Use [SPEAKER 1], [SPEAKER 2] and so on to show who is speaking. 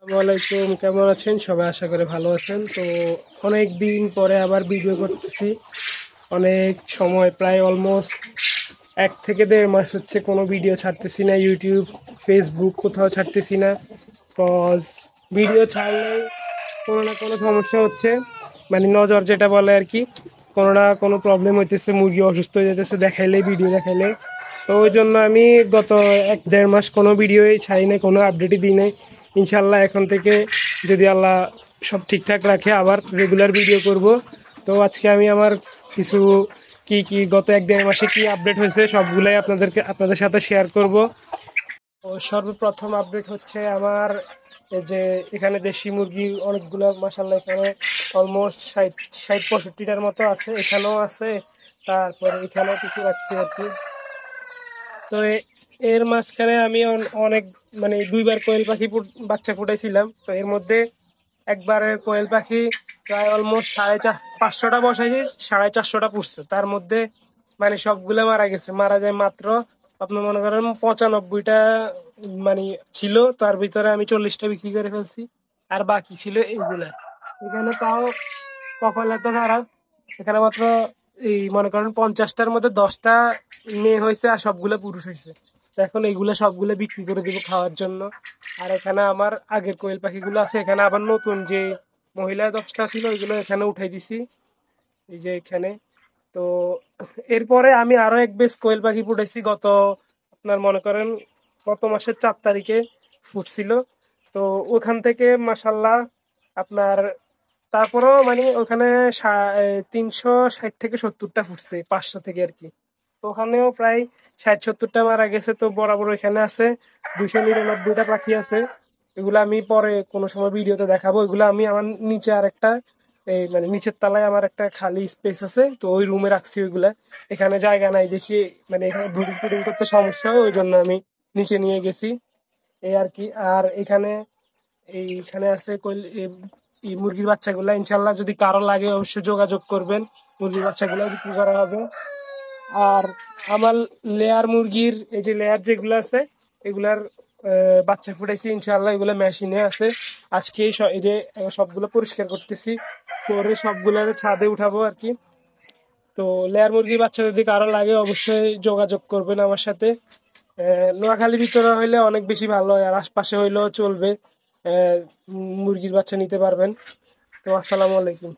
[SPEAKER 1] আসসালামাইকুম, কেমন আছেন সবাই? আশা করি ভালো আছেন। তো অনেক দিন পরে আবার ভিডিও করতেছি। অনেক সময়, প্রায় অলমোস্ট 1 থেকে 1.5 মাস হচ্ছে কোনো ভিডিও ছাড়তেছি না। ইউটিউব, ফেসবুক কোথাও ছাড়তেছি না। কজ ভিডিও ছাড়লে কোনো না কোনো সমস্যা হচ্ছে, মানে নজর যেটা বলে আর কি, কোনো না কোনো প্রবলেম হইতেছে, মুরগি অসুস্থ হয়ে যেতেছে দেখাইলে, ভিডিও দেখাইলে। তো ওই জন্য আমি গত 1-1.5 মাস কোনো ভিডিওই ছাড়ি নাই, কোনো আপডেটই দিই নাই। ইনশাল্লাহ এখন থেকে যদি আল্লাহ সব ঠিকঠাক রাখে আবার রেগুলার ভিডিও করব। তো আজকে আমি আমার কিছু কি কি গত 1-1.5 মাসে কি আপডেট হয়েছে সবগুলাই আপনাদের সাথে শেয়ার করব। তো সর্বপ্রথম আপডেট হচ্ছে আমার এই যে এখানে দেশি মুরগি অনেকগুলো, মাসাল্লাহ এখানে অলমোস্ট 60-65টার মতো আছে, এখানেও আছে। তারপরে এখানেও কিছু রাখছি আর কি। তো এর মাঝখানে আমি অনেক, মানে 2বার কোয়েল পাখি বাচ্চা ফুটাইছিলাম। তো এর মধ্যে একবারে কোয়েল পাখি প্রায় অলমোস্ট 550টা বসাইছি, 450টা পুষছে। তার মধ্যে মানে সবগুলো মারা গেছে, মারা যায় মাত্র আপনি মনে করেন 95টা মানে ছিল। তার ভিতরে আমি 40টা বিক্রি করে ফেলছি, আর বাকি ছিল এইগুলা। এখানে তাও কপাল এত খারাপ, এখানে মাত্র এই মনে করেন 50টার মধ্যে 10টা মেয়ে হয়েছে আর সবগুলো পুরুষ হয়েছে। তো এখন এইগুলা সবগুলো বিক্রি করে দিব খাওয়ার জন্য। আর এখানে আমার আগের কোয়েল পাখিগুলো আছে, এখানে আবার নতুন যে মহিলা 10টা ছিল ওইগুলো এখানে উঠাই দিছি, এই যে এখানে। তো এরপরে আমি আরো এক বেশ কোয়েল পাখি ফুটাইছি গত, আপনার মনে করেন গত মাসের 4 তারিখে ফুটছিল। তো ওখান থেকে মাসাল্লাহ আপনার, তারপরেও মানে ওখানে 360 থেকে 70টা ফুটছে 500 থেকে আর কি। তো ওখানেও প্রায় 60-70টা মারা গেছে। তো বরাবর এখানে আছে 299টা পাখি আছে। এগুলো আমি পরে কোনো সময় ভিডিওতে দেখাবো। এগুলো আমি আমার নিচে আর একটা, এই মানে নিচের তলায় আমার একটা খালি স্পেস আছে, তো ওই রুমে রাখছি ওইগুলা। এখানে জায়গা নাই দেখি, মানে এখানে ব্রুডিং টুডিং করতে সমস্যা হয়, ওই জন্য আমি নিচে নিয়ে গেছি, এই আর কি। আর এখানে এইখানে আছে এই মুরগির বাচ্চাগুলা, ইনশাল্লাহ যদি কারো লাগে অবশ্যই যোগাযোগ করবেন, মুরগির বাচ্চাগুলো বিক্রি করা হবে। আর আমার লেয়ার মুরগির, এই যে লেয়ার যেগুলো আছে এগুলার বাচ্চা ফুটাইছি ইনশাল্লাহ, এগুলো মেশিনে আছে। আজকে এই যে সবগুলো পরিষ্কার করতেছি, করে সবগুলোর ছাদে উঠাবো আর কি। তো লেয়ার মুরগির বাচ্চা যদি কারো লাগে অবশ্যই যোগাযোগ করবেন আমার সাথে। নোয়াখালীর ভিতরে হইলে অনেক বেশি ভালো হয়, আর আশপাশে হইলেও চলবে। মুরগির বাচ্চা নিতে পারবেন। তো আসসালামু আলাইকুম।